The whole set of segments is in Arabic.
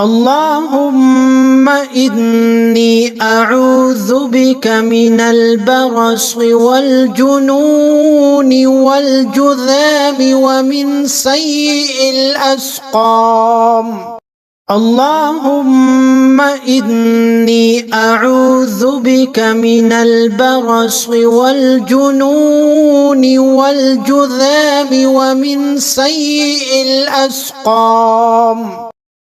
اللهم إني أعوذ بك من البرص والجنون والجذام ومن سيء الأسقام. اللهم إني أعوذ بك من البرص والجنون والجذام ومن سيء الأسقام.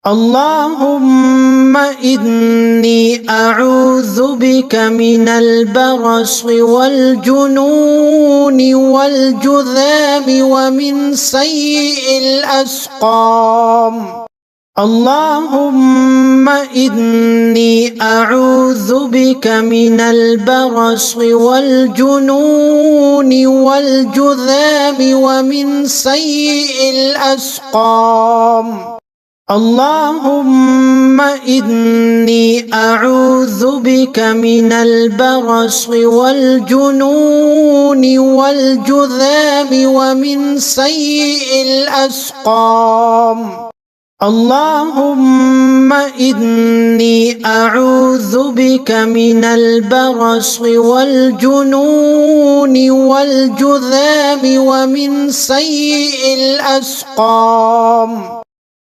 اللهم إني أعوذ بك من البرص والجنون والجذام ومن سيء الأسقام. اللهم إني أعوذ بك من البرص والجنون والجذام ومن سيء الأسقام. اللهم إني أعوذ بك من البرص والجنون والجذام ومن سيء الأسقام. اللهم إني أعوذ بك من البرص والجنون والجذام ومن سيء الأسقام.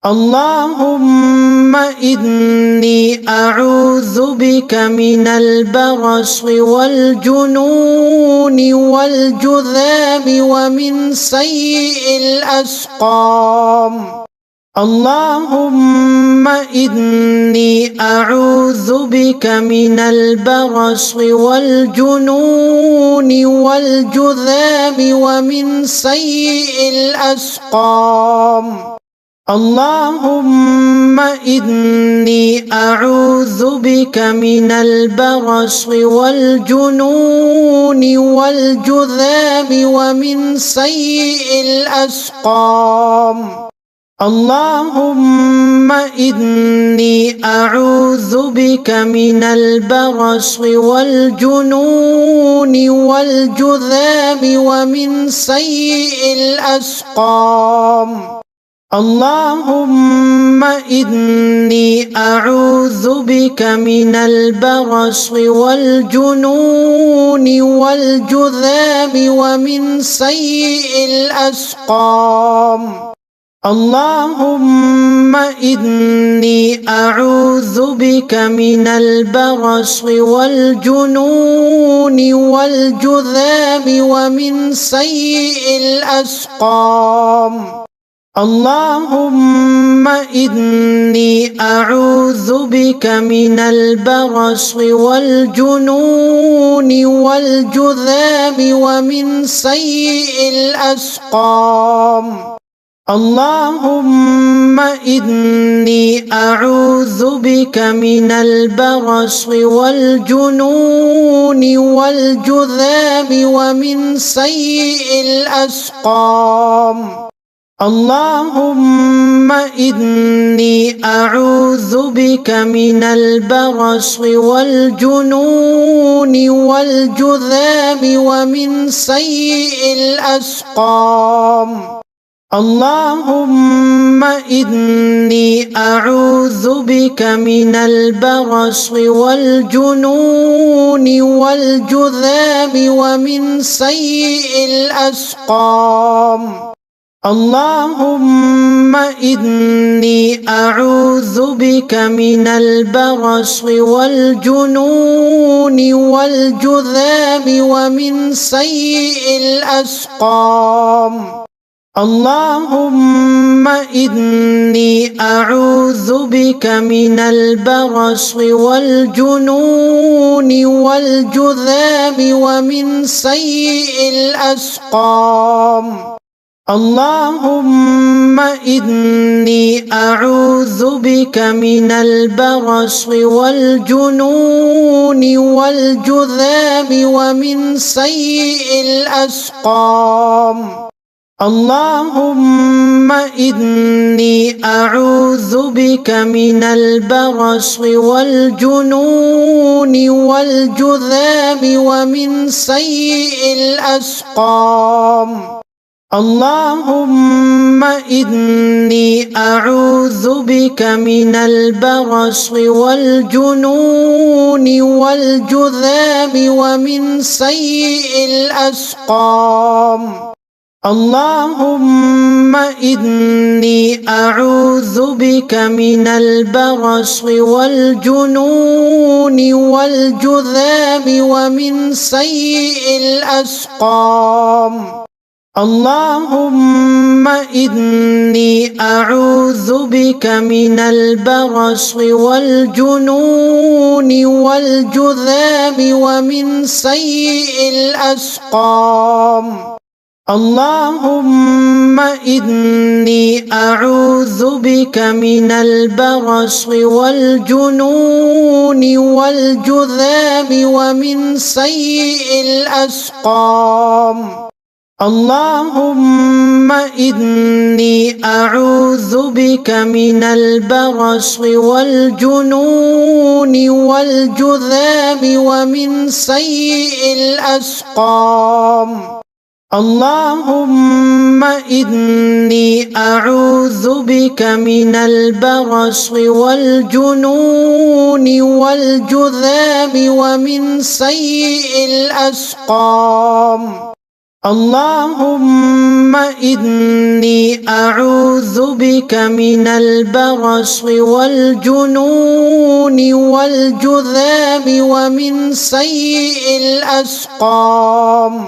اللهم إني أعوذ بك من البرص والجنون والجذام ومن سيء الأسقام. اللهم إني أعوذ بك من البرص والجنون والجذام ومن سيء الأسقام. اللهم إني أعوذ بك من البرص والجنون والجذام ومن سيء الأسقام. اللهم إني أعوذ بك من البرص والجنون والجذام ومن سيء الأسقام. اللهم إني أعوذ بك من البرص والجنون والجذام ومن سيء الأسقام. اللهم إني أعوذ بك من البرص والجنون والجذام ومن سيء الأسقام. اللهم إني أعوذ بك من البرص والجنون والجذام ومن سيء الأسقام. اللهم إني أعوذ بك من البرص والجنون والجذام ومن سيء الأسقام. اللهم إني أعوذ بك من البرص والجنون والجذام ومن سيء الأسقام. اللهم إني أعوذ بك من البرص والجنون والجذام ومن سيء الأسقام. اللهم إني أعوذ بك من البرص والجنون والجذام ومن سيء الأسقام. اللهم إني أعوذ بك من البرص والجنون والجذام ومن سيء الأسقام. اللهم إني أعوذ بك من البرص والجنون والجذام ومن سيء الأسقام. اللهم إني أعوذ بك من البرص والجنون والجذام ومن سيء الأسقام. اللهم إني أعوذ بك من البرص والجنون والجذام ومن سيء الأسقام. اللهم إني أعوذ بك من البرص والجنون والجذام ومن سيء الأسقام. اللهم إني أعوذ بك من البرص والجنون والجذام ومن سيء الأسقام. اللهم إني أعوذ بك من البرص والجنون والجذام ومن سيء الأسقام. اللهم إني أعوذ بك من البرص والجنون والجذام ومن سيء الأسقام. اللهم إني أعوذ بك من البرص والجنون والجذام ومن سيء الأسقام. اللهم إني أعوذ بك من البرص والجنون والجذام ومن سيء الأسقام.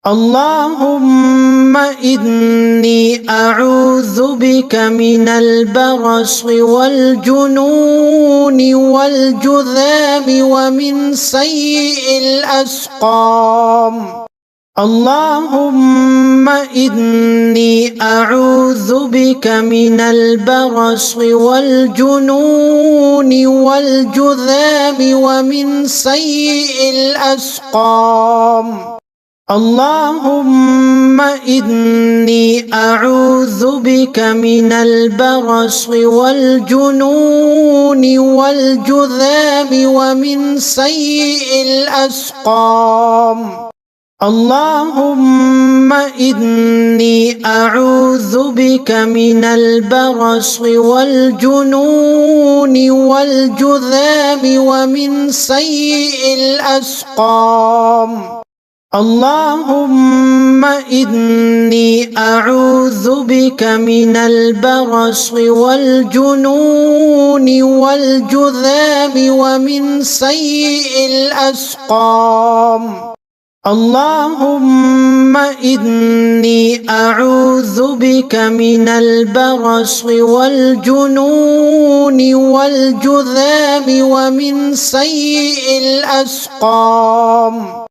اللهم إني أعوذ بك من البرص والجنون والجذام ومن سيء الأسقام. اللهم إني أعوذ بك من البرص والجنون والجذام ومن سيء الأسقام. اللهم إني أعوذ بك من البرص والجنون والجذام ومن سيء الأسقام. اللهم إني أعوذ بك من البرص والجنون والجذام ومن سيء الأسقام. اللهم إني أعوذ بك من البرص والجنون والجذام ومن سيء الأسقام. اللهم إني أعوذ بك من البرص والجنون والجذام ومن سيء الأسقام.